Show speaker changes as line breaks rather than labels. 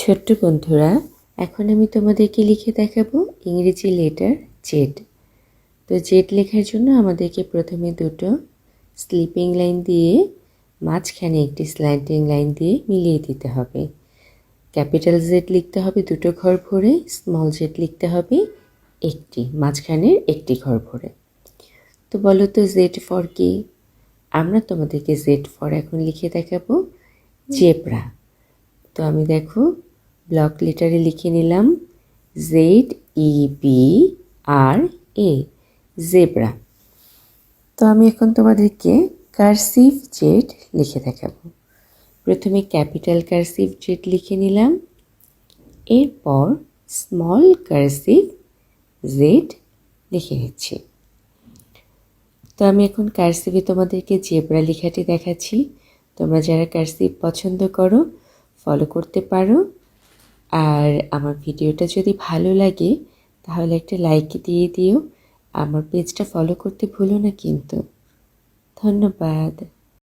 ছোট্ট বন্ধুরা, এখন আমি তোমাদেরকে লিখে দেখাবো ইংরেজি লেটার জেড। তো জেড লেখার জন্য আমাদেরকে প্রথমে দুটো স্লিপিং লাইন দিয়ে মাঝখানে একটি স্ল্যান্টিং লাইন দিয়ে মিলিয়ে দিতে হবে। ক্যাপিটাল জেড লিখতে হবে দুটো ঘর ভরে, স্মল জেড লিখতে হবে একটি, মাঝখানের একটি ঘর ভরে। তো বলো তো জেড ফর কি? আমরা তোমাদেরকে জেড ফর এখন লিখে দেখাবো জেব্রা। তো আমি দেখো ব্লক লেটারে লিখে নিলাম ZEBRA, জেব্রা। তো আমি এখন তোমাদেরকে কার্সিভ জেড লিখে দেখাবো। প্রথমে ক্যাপিটাল কার্সিভ জেড লিখে নিলাম, এরপর স্মল কার্সিভ জেড লিখে নিচ্ছি। তো আমি এখন কার্সিভে তোমাদেরকে জেব্রা লেখাটি দেখাচ্ছি। তোমরা যারা কার্সিভ পছন্দ করো ফলো করতে পারো। আর আমার ভিডিওটা যদি ভালো লাগে তাহলে একটা লাইক দিয়ে দিও। আমার পেজটা ফলো করতে ভুলো না কিন্তু। ধন্যবাদ।